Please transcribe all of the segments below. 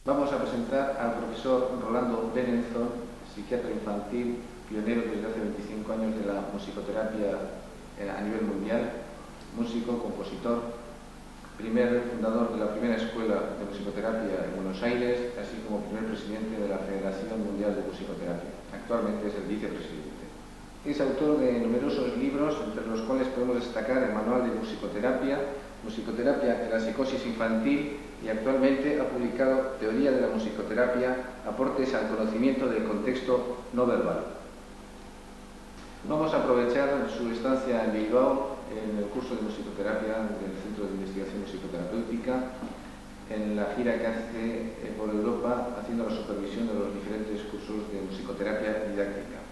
Vamos a presentar al profesor Rolando Benenzon, psiquiatra infantil, pionero desde hace 25 años de la musicoterapia a nivel mundial, músico, compositor, primer fundador de la primera escuela de musicoterapia en Buenos Aires, así como primer presidente de la Federación Mundial de Musicoterapia. Actualmente es el vicepresidente. Es autor de numerosos libros, entre los cuales podemos destacar el Manual de Musicoterapia, Musicoterapia en la psicosis infantil, y actualmente ha publicado Teoría de la musicoterapia, aportes al conocimiento del contexto no verbal. Vamos a aprovechar su estancia en Bilbao en el curso de musicoterapia del Centro de Investigación Musicoterapéutica, en la gira que hace por Europa haciendo la supervisión de los diferentes cursos de musicoterapia didáctica.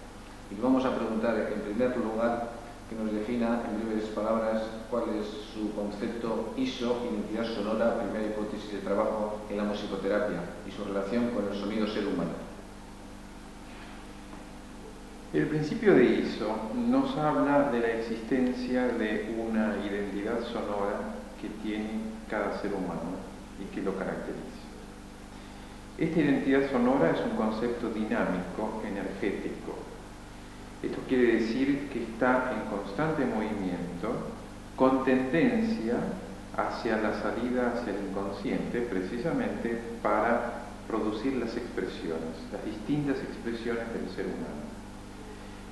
Y vamos a preguntar en primer lugar que nos defina en breves palabras cuál es su concepto ISO, identidad sonora, primera hipótesis de trabajo en la musicoterapia, y su relación con el sonido ser humano. El principio de ISO nos habla de la existencia de una identidad sonora que tiene cada ser humano y que lo caracteriza. Esta identidad sonora es un concepto dinámico, energético. Esto quiere decir que está en constante movimiento, con tendencia hacia la salida hacia el inconsciente, precisamente para producir las expresiones, las distintas expresiones del ser humano.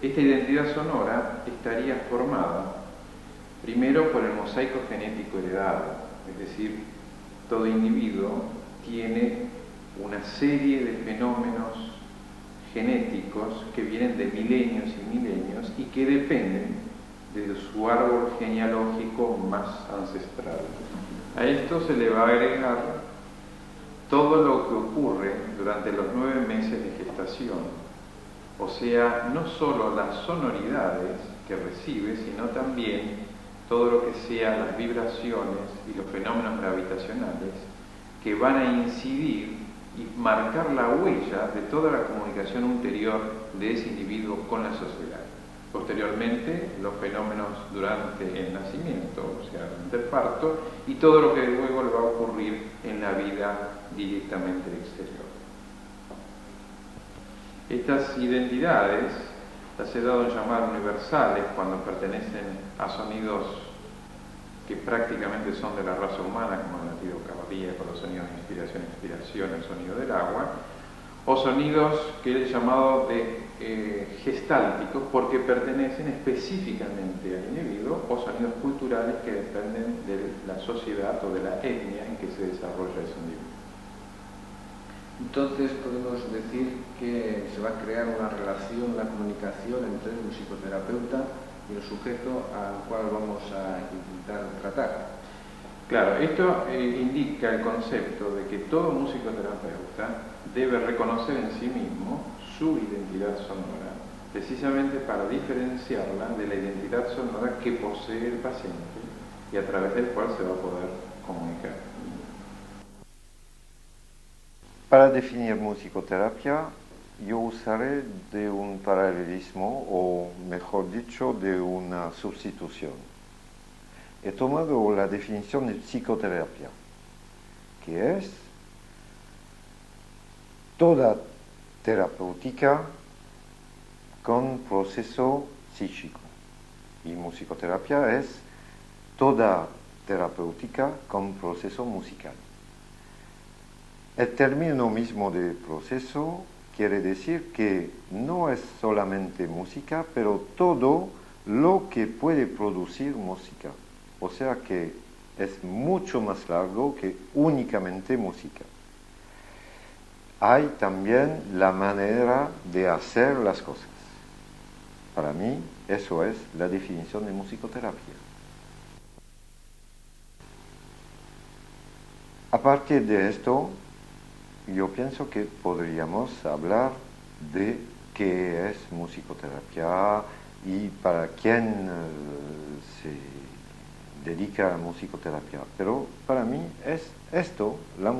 Esta identidad sonora estaría formada primero por el mosaico genético heredado, es decir, todo individuo tiene una serie de fenómenos genéticos que vienen de milenios y milenios y que dependen de su árbol genealógico más ancestral. A esto se le va a agregar todo lo que ocurre durante los 9 meses de gestación, o sea, no solo las sonoridades que recibe, sino también todo lo que sea las vibraciones y los fenómenos gravitacionales que van a incidir y marcar la huella de toda la comunicación ulterior de ese individuo con la sociedad. Posteriormente, los fenómenos durante el nacimiento, o sea, durante el parto, y todo lo que luego le va a ocurrir en la vida directamente exterior. Estas identidades las he dado en llamar universales cuando pertenecen a sonidos que prácticamente son de la raza humana, como el latido cardíaco, los sonidos de inspiración, expiración, el sonido del agua, o sonidos que he llamado de gestálticos porque pertenecen específicamente al individuo, o sonidos culturales que dependen de la sociedad o de la etnia en que se desarrolla ese individuo. Entonces podemos decir que se va a crear una relación, una comunicación entre el musicoterapeuta y el sujeto al cual vamos a intentar tratar. Claro, esto indica el concepto de que todo musicoterapeuta debe reconocer en sí mismo su identidad sonora, precisamente para diferenciarla de la identidad sonora que posee el paciente y a través del cual se va a poder comunicar. Para definir musicoterapia, yo usaré de un paralelismo, o mejor dicho, de una sustitución. He tomado la definición de psicoterapia, que es toda terapéutica con proceso psíquico. Y musicoterapia es toda terapéutica con proceso musical. El término mismo de proceso quiere decir que no es solamente música, pero todo lo que puede producir música. O sea que es mucho más largo que únicamente música. Hay también la manera de hacer las cosas. Para mí, eso es la definición de musicoterapia. A partir de esto, yo pienso que podríamos hablar de qué es musicoterapia y para quién se dedica a musicoterapia. Pero para mí es esto la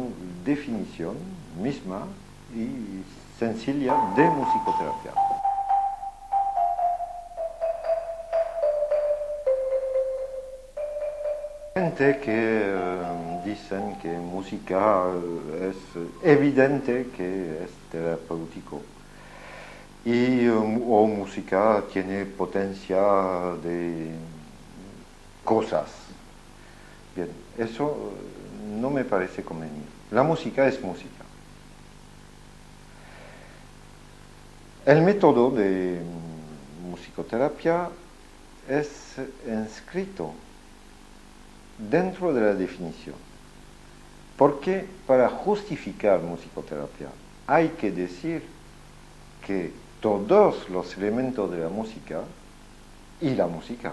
definición misma y sencilla de musicoterapia. En gente que dicen que música es evidente que es terapéutico y o música tiene potencia de cosas. Bien, eso no me parece conveniente. La música es música. El método de musicoterapia es inscrito dentro de la definición, porque para justificar musicoterapia hay que decir que todos los elementos de la música y la música,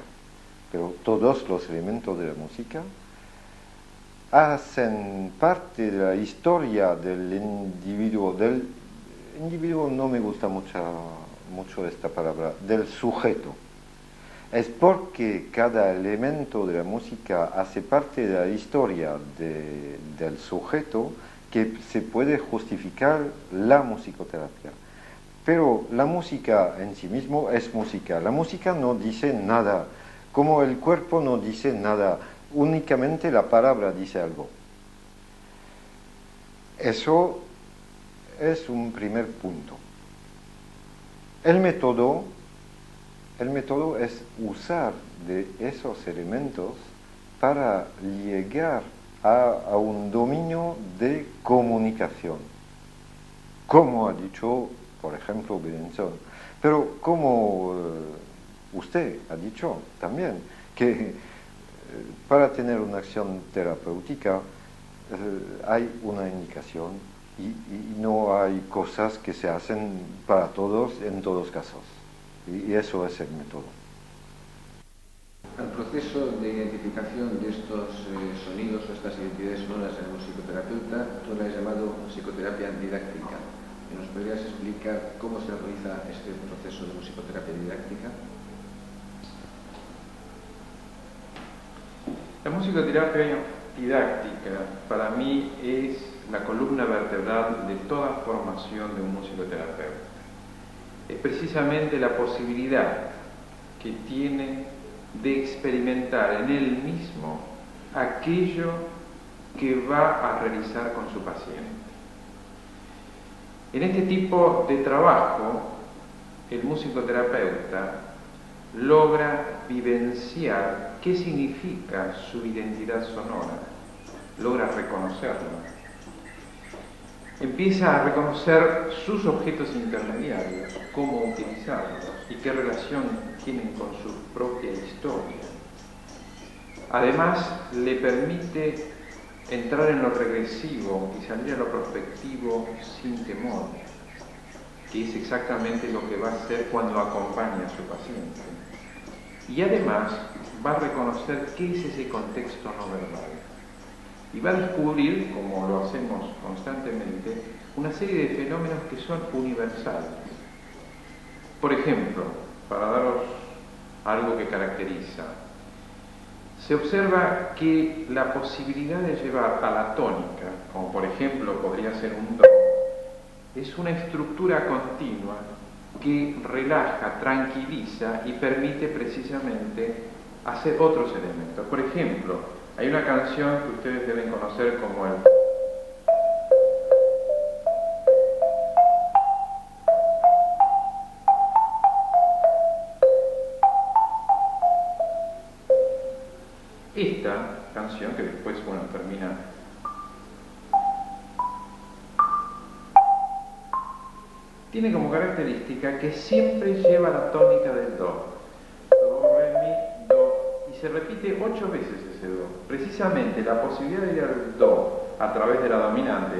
pero todos los elementos de la música hacen parte de la historia del individuo, no me gusta mucho esta palabra, del sujeto. Es porque cada elemento de la música hace parte de la historia del sujeto que se puede justificar la musicoterapia. Pero la música en sí mismo es música. La música no dice nada, como el cuerpo no dice nada, únicamente la palabra dice algo. Eso es un primer punto. El método es usar de esos elementos para llegar a un dominio de comunicación, como ha dicho, por ejemplo, Berenson, pero como usted ha dicho también, que para tener una acción terapéutica hay una indicación y no hay cosas que se hacen para todos en todos casos. Y eso es el método. El proceso de identificación de estos sonidos o estas identidades sonoras en el musicoterapeuta, tú lo has llamado musicoterapia didáctica. ¿Nos podrías explicar cómo se realiza este proceso de musicoterapia didáctica? La musicoterapia didáctica para mí es la columna vertebral de toda formación de un musicoterapeuta. Es precisamente la posibilidad que tiene de experimentar en él mismo aquello que va a realizar con su paciente. En este tipo de trabajo, el musicoterapeuta logra vivenciar qué significa su identidad sonora, logra reconocerla. Empieza a reconocer sus objetos intermediarios, cómo utilizarlos y qué relación tienen con su propia historia. Además, le permite entrar en lo regresivo y salir a lo prospectivo sin temor, que es exactamente lo que va a hacer cuando acompaña a su paciente. Y además va a reconocer qué es ese contexto no verbal. Y va a descubrir, como lo hacemos constantemente, una serie de fenómenos que son universales. Por ejemplo, para daros algo que caracteriza, se observa que la posibilidad de llevar a la tónica, como por ejemplo podría ser un do, es una estructura continua que relaja, tranquiliza y permite precisamente hacer otros elementos. Por ejemplo, hay una canción que ustedes deben conocer como el... Esta canción, que después, termina... tiene como característica que siempre lleva la tónica del do. Do, re, mi, do. Y se repite 8 veces ese do. Precisamente la posibilidad de ir al do a través de la dominante,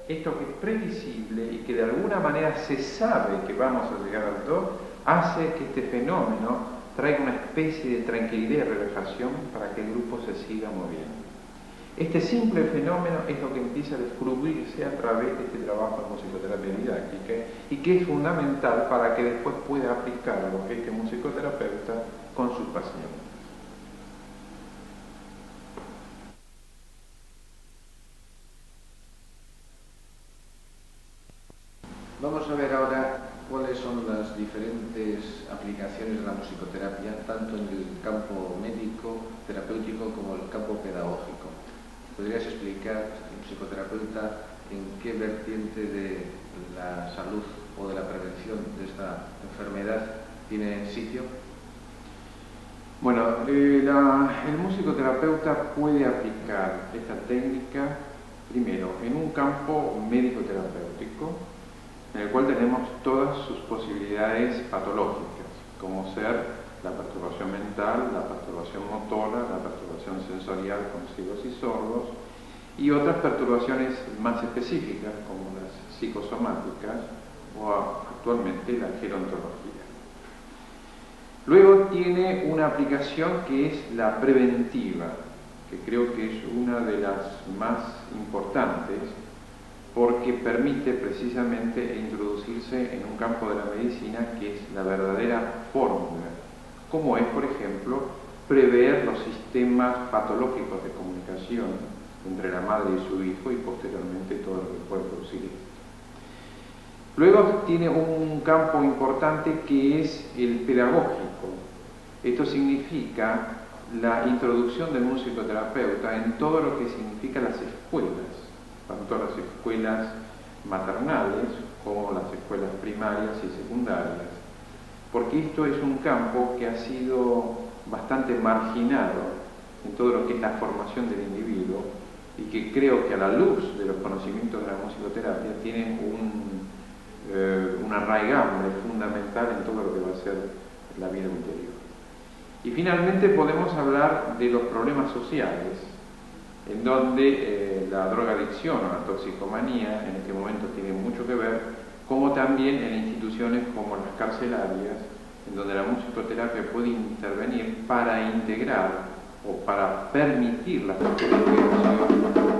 esto que es previsible y que de alguna manera se sabe que vamos a llegar al do, hace que este fenómeno traiga una especie de tranquilidad y relajación para que el grupo se siga moviendo. Este simple fenómeno es lo que empieza a descubrirse a través de este trabajo de musicoterapia didáctica y que es fundamental para que después pueda aplicarlo este musicoterapeuta con sus pacientes. Vamos a ver ahora cuáles son las las diferentes aplicaciones de la musicoterapia, tanto en el campo médico, terapéutico, como en el campo pedagógico. ¿Podrías explicar, psicoterapeuta, en qué vertiente de la salud o de la prevención de esta enfermedad tiene sitio? Bueno, el musicoterapeuta puede aplicar esta técnica primero en un campo médico-terapéutico, en el cual tenemos todas sus posibilidades patológicas, como ser la perturbación mental, la perturbación motora, la perturbación sensorial con ciegos y sordos, y otras perturbaciones más específicas, como las psicosomáticas o actualmente la gerontología. Luego tiene una aplicación que es la preventiva, que creo que es una de las más importantes, porque permite precisamente introducirse en un campo de la medicina que es la verdadera fórmula, como es, por ejemplo, prever los sistemas patológicos de comunicación entre la madre y su hijo y posteriormente todo lo que puede producir esto. Luego tiene un campo importante que es el pedagógico. Esto significa la introducción del musicoterapeuta en todo lo que significa las escuelas, tanto las escuelas maternales como las escuelas primarias y secundarias, porque esto es un campo que ha sido bastante marginado en todo lo que es la formación del individuo y que creo que a la luz de los conocimientos de la musicoterapia tienen un arraigambre fundamental en todo lo que va a ser la vida ulterior. Y finalmente podemos hablar de los problemas sociales, en donde la drogadicción o la toxicomanía en este momento tiene mucho que ver, como también en instituciones como las carcelarias, en donde la musicoterapia puede intervenir para integrar o para permitir la integración.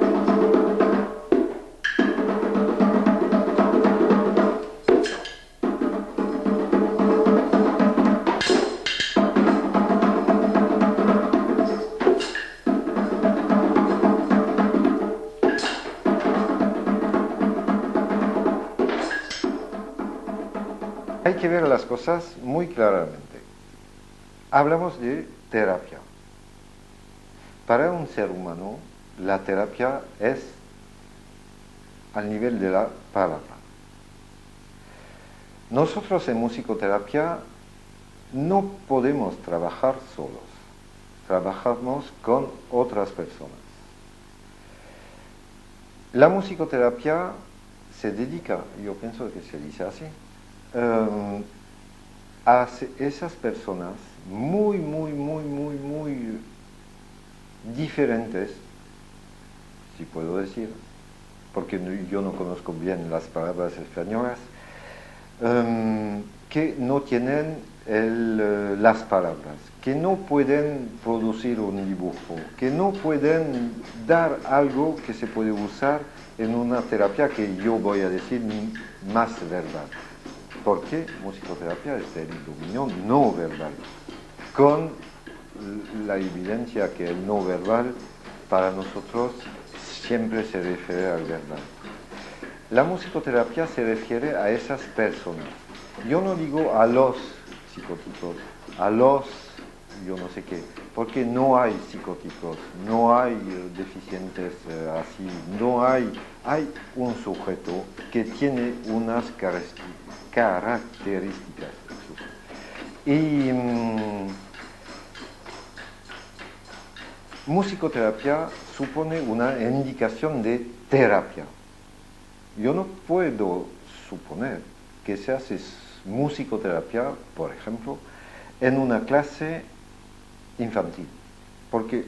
Hay que ver las cosas muy claramente. Hablamos de terapia. Para un ser humano, la terapia es al nivel de la palabra. Nosotros en musicoterapia no podemos trabajar solos. Trabajamos con otras personas. La musicoterapia se dedica, yo pienso que se dice así, a esas personas muy diferentes, si puedo decir, porque yo no conozco bien las palabras españolas, que no tienen las palabras, que no pueden producir un dibujo, que no pueden dar algo que se puede usar en una terapia que yo voy a decir más verbal. Porque musicoterapia es el dominio no verbal, con la evidencia que el no verbal para nosotros siempre se refiere al verbal. La musicoterapia se refiere a esas personas. Yo no digo a los psicóticos, a los yo no sé qué, porque no hay psicóticos, no hay deficientes así, no hay un sujeto que tiene unas características. Y musicoterapia supone una indicación de terapia. Yo no puedo suponer que se hace musicoterapia, por ejemplo, en una clase infantil, porque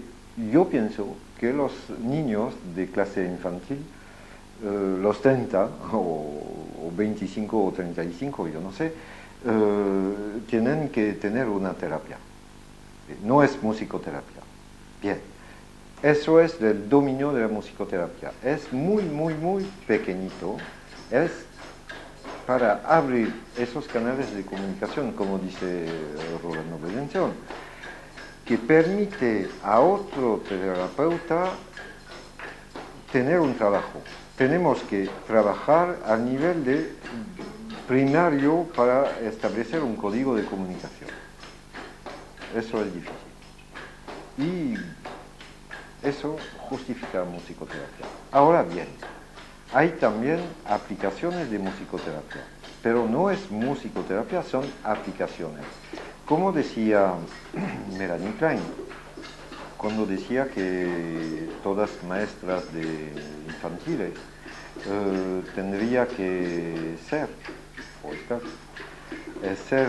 yo pienso que los niños de clase infantil, los 30 o 25 o 35, yo no sé, tienen que tener una terapia. No es musicoterapia. Bien, eso es el dominio de la musicoterapia. Es muy pequeñito, es para abrir esos canales de comunicación, como dice Rolando Berenson, que permite a otro terapeuta tener un trabajo. Tenemos que trabajar a nivel de primario para establecer un código de comunicación. Eso es difícil. Y eso justifica la musicoterapia. Ahora bien, hay también aplicaciones de musicoterapia, pero no es musicoterapia, son aplicaciones. Como decía Melanie Klein, cuando decía que todas maestras de infantiles tendría que ser, o estar, ser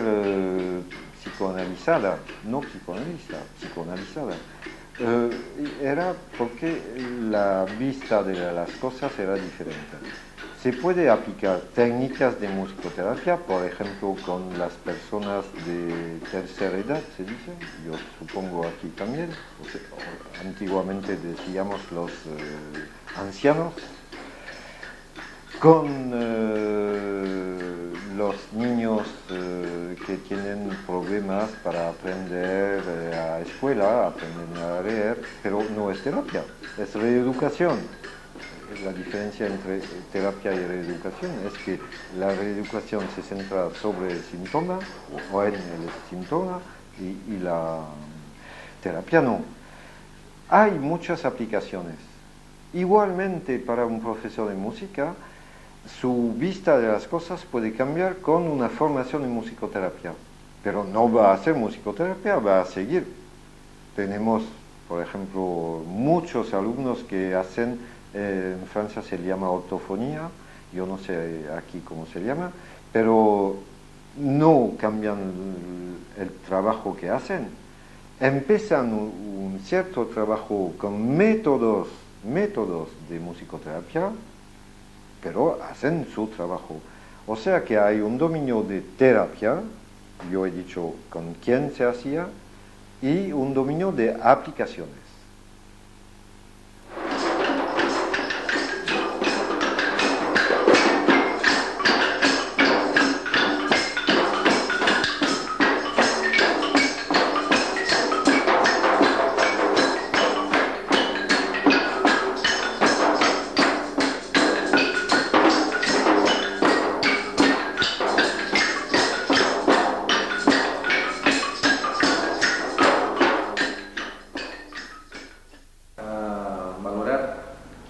psicoanalizada, no psicoanalista, psicoanalizada. Era porque la vista de las cosas era diferente. Se puede aplicar técnicas de musicoterapia, por ejemplo, con las personas de tercera edad, se dice, yo supongo aquí también, o sea, antiguamente decíamos los ancianos, con los niños que tienen problemas para aprender a escuela, aprender a leer, pero no es terapia, es reeducación. La diferencia entre terapia y reeducación es que la reeducación se centra sobre el síntoma o en el síntoma y la terapia no. Hay muchas aplicaciones. Igualmente para un profesor de música, su vista de las cosas puede cambiar con una formación en musicoterapia, pero no va a hacer musicoterapia, va a seguir. Tenemos, por ejemplo, muchos alumnos que hacen, en Francia se llama ortofonía, yo no sé aquí cómo se llama, pero no cambian el trabajo que hacen. Empiezan un cierto trabajo con métodos de musicoterapia, pero hacen su trabajo. O sea que hay un dominio de terapia, yo he dicho con quién se hacía, y un dominio de aplicaciones.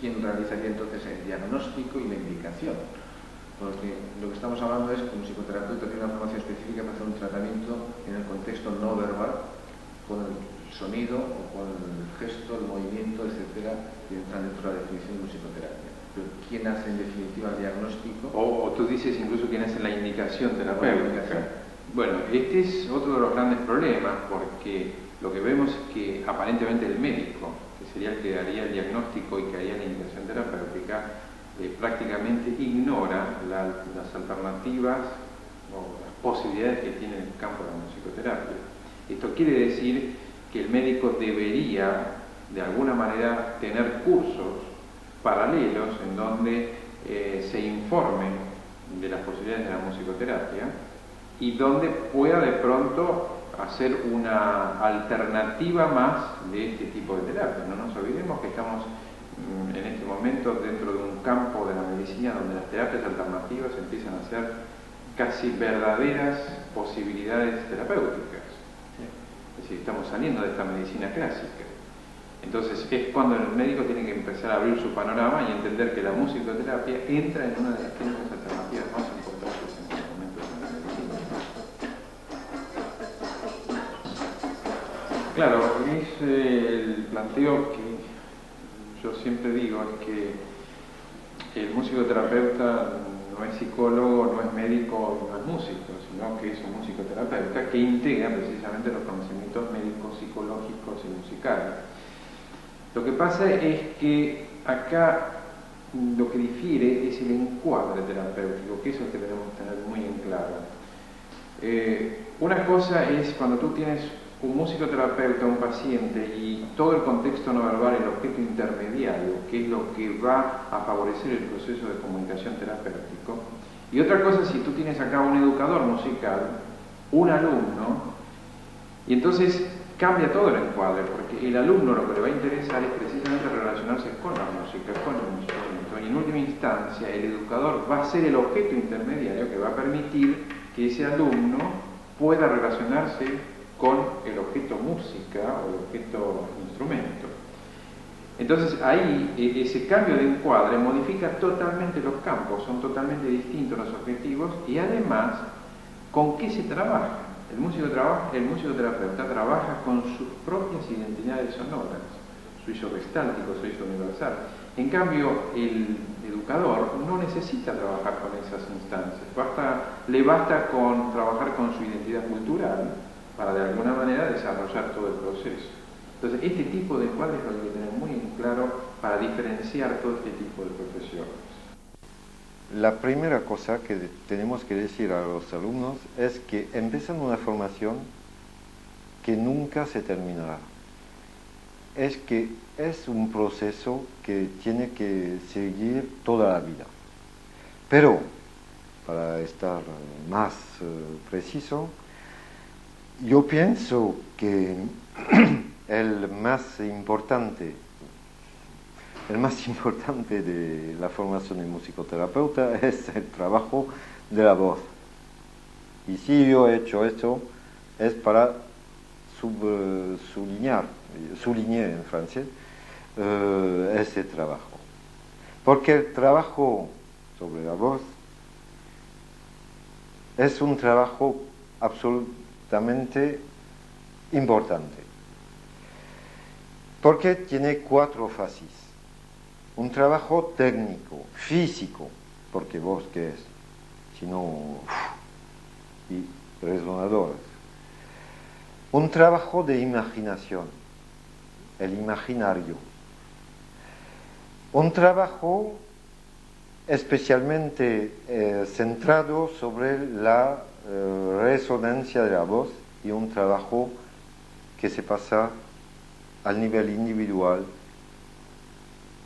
quién realizaría entonces el diagnóstico y la indicación. Porque lo que estamos hablando es que un psicoterapeuta tiene una formación específica para hacer un tratamiento en el contexto no verbal, con el sonido o con el gesto, el movimiento, etcétera, que entran dentro de la definición de musicoterapia. Pero ¿quién hace en definitiva el diagnóstico? O tú dices incluso quién hace la indicación terapéutica. Bueno, este es otro de los grandes problemas, porque lo que vemos es que aparentemente el médico, que sería el que daría el diagnóstico y que haría la indicación terapéutica, prácticamente ignora las alternativas o las posibilidades que tiene el campo de la musicoterapia. Esto quiere decir que el médico debería, de alguna manera, tener cursos paralelos en donde se informe de las posibilidades de la musicoterapia y donde pueda de pronto hacer una alternativa más de este tipo de terapia. No nos olvidemos que estamos en este momento dentro de un campo de la medicina donde las terapias alternativas empiezan a ser casi verdaderas posibilidades terapéuticas. Es decir, estamos saliendo de esta medicina clásica. Entonces es cuando el médico tiene que empezar a abrir su panorama y entender que la musicoterapia entra en una de las técnicas alternativas más importantes en este momento de la medicina. Claro, es el planteo que yo siempre digo, es que el musicoterapeuta no es psicólogo, no es médico, no es músico, sino que es un musicoterapeuta que integra precisamente los conocimientos médicos, psicológicos y musicales. Lo que pasa es que acá lo que difiere es el encuadre terapéutico, que eso es que tenemos que tener muy en claro. Una cosa es cuando tú tienes un musicoterapeuta, un paciente, y todo el contexto no verbal, el objeto intermediario, que es lo que va a favorecer el proceso de comunicación terapéutico. Y otra cosa es si tú tienes acá un educador musical, un alumno, y entonces cambia todo el encuadre, porque el alumno lo que le va a interesar es precisamente relacionarse con la música, con el instrumento. y en última instancia el educador va a ser el objeto intermediario que va a permitir que ese alumno pueda relacionarse con el objeto música o el objeto instrumento. Entonces ahí ese cambio de encuadre modifica totalmente los campos, son totalmente distintos los objetivos y además ¿con qué se trabaja? El musicoterapeuta trabaja con sus propias identidades sonoras, su uso gestáltico, su uso universal. En cambio, el educador no necesita trabajar con esas instancias, le basta con trabajar con su identidad cultural para de alguna manera desarrollar todo el proceso. Entonces, este tipo de encuadres lo hay que tener muy en claro para diferenciar todo este tipo de profesiones. La primera cosa que tenemos que decir a los alumnos es que empiezan una formación que nunca se terminará. Es que es un proceso que tiene que seguir toda la vida. Pero, para estar más preciso, yo pienso que el más importante de la formación de musicoterapeuta es el trabajo de la voz. Y si yo he hecho esto, es para souligner en francés ese trabajo. Porque el trabajo sobre la voz es un trabajo absolutamente importante. Porque tiene 4 fases. Un trabajo técnico, físico, porque voz qué es, sino y resonadoras. Un trabajo de imaginación, el imaginario. Un trabajo especialmente centrado sobre la resonancia de la voz y un trabajo que se pasa al nivel individual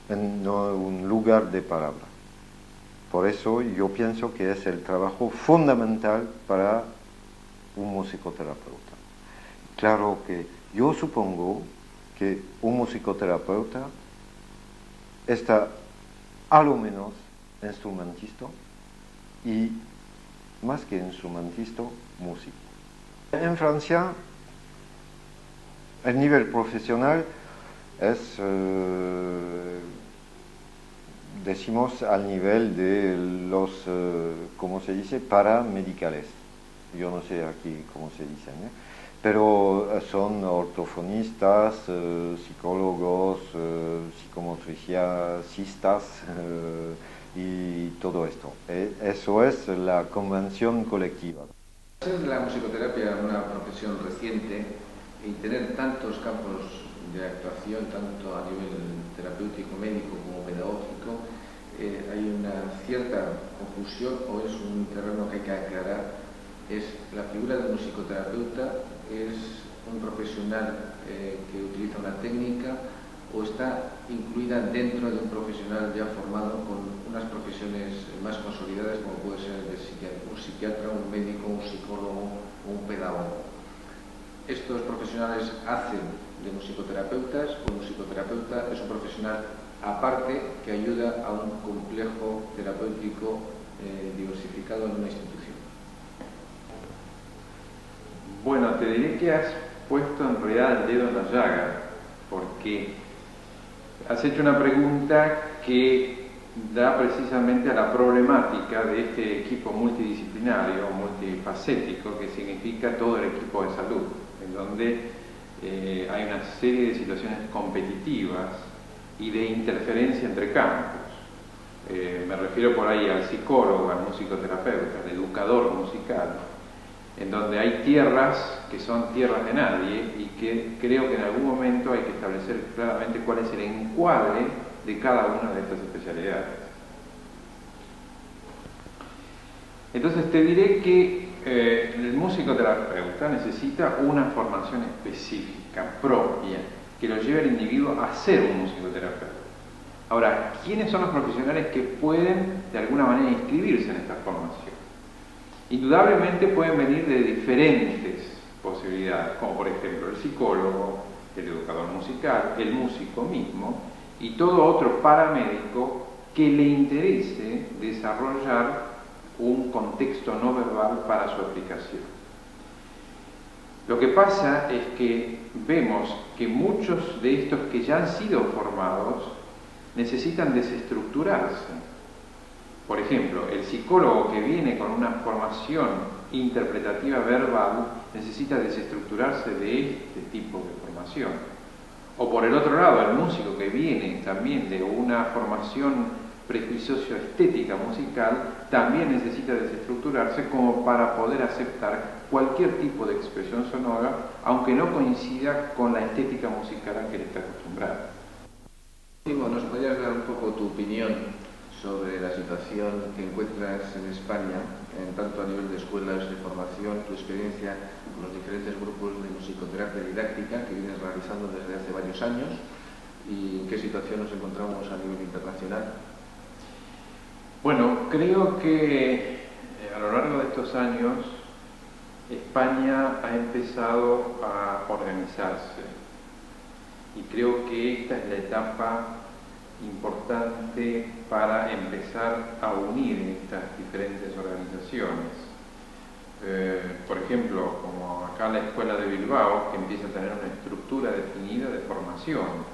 en un lugar de palabra. Por eso yo pienso que es el trabajo fundamental para un musicoterapeuta. Claro que yo supongo que un musicoterapeuta está a lo menos instrumentista y más que instrumentista, músico. En Francia, el nivel profesional es, decimos, al nivel de los, ¿cómo se dice?, paramedicales. Yo no sé aquí cómo se dicen, pero son ortofonistas, psicólogos, psicomotricistas y todo esto. Eso es la convención colectiva. Ser la musicoterapia una profesión reciente y tener tantos campos de actuación, tanto a nivel terapéutico, médico como pedagógico, hay una cierta confusión o es un terreno que hay que aclarar. Es la figura del musicoterapeuta, es un profesional que utiliza una técnica o está incluida dentro de un profesional ya formado con unas profesiones más consolidadas como puede ser un psiquiatra, un médico, un psicólogo o un pedagogo. Estos profesionales hacen de musicoterapeutas o el musicoterapeuta es un profesional aparte que ayuda a un complejo terapéutico diversificado en una institución. Bueno, te diré que has puesto en realidad el dedo en la llaga, porque has hecho una pregunta que da precisamente a la problemática de este equipo multidisciplinario, multifacético, que significa todo el equipo de salud, en donde hay una serie de situaciones competitivas y de interferencia entre campos. Me refiero por ahí al psicólogo, al musicoterapeuta, al educador musical, en donde hay tierras que son tierras de nadie y que creo que en algún momento hay que establecer claramente cuál es el encuadre de cada una de estas especialidades. Entonces te diré que el musicoterapeuta necesita una formación específica, propia, que lo lleve al individuo a ser un musicoterapeuta. Ahora, ¿quiénes son los profesionales que pueden de alguna manera inscribirse en esta formación? Indudablemente pueden venir de diferentes posibilidades, como por ejemplo el psicólogo, el educador musical, el músico mismo y todo otro paramédico que le interese desarrollar un contexto no verbal para su aplicación. Lo que pasa es que vemos que muchos de estos que ya han sido formados necesitan desestructurarse. Por ejemplo, el psicólogo que viene con una formación interpretativa verbal necesita desestructurarse de este tipo de formación. O por el otro lado, el músico que viene también de una formación prejuicioso-estética musical también necesita desestructurarse como para poder aceptar cualquier tipo de expresión sonora, aunque no coincida con la estética musical a que le está acostumbrado. ¿Nos podrías dar un poco tu opinión sobre la situación que encuentras en España, en tanto a nivel de escuelas de formación, tu experiencia con los diferentes grupos de musicoterapia didáctica que vienes realizando desde hace varios años y en qué situación nos encontramos a nivel internacional? Bueno, creo que a lo largo de estos años España ha empezado a organizarse y creo que esta es la etapa importante para empezar a unir estas diferentes organizaciones. Por ejemplo, como acá la Escuela de Bilbao, que empieza a tener una estructura definida de formación,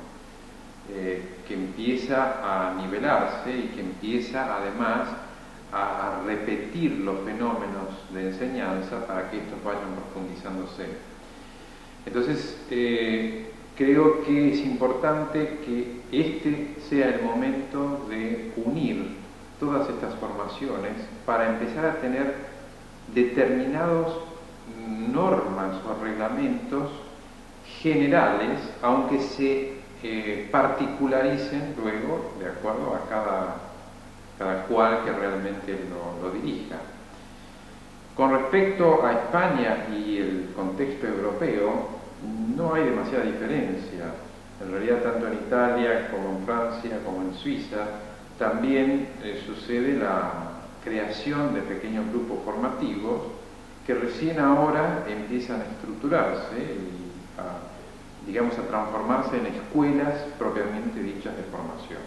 que empieza a nivelarse y que empieza además a repetir los fenómenos de enseñanza para que estos vayan profundizándose. Entonces, creo que es importante que este sea el momento de unir todas estas formaciones para empezar a tener determinadas normas o reglamentos generales, aunque se particularicen luego de acuerdo a cada cual que realmente lo dirija. Con respecto a España y el contexto europeo, no hay demasiada diferencia. En realidad, tanto en Italia como en Francia como en Suiza, también sucede la creación de pequeños grupos formativos que recién ahora empiezan a estructurarse y a transformarse en escuelas propiamente dichas de formación.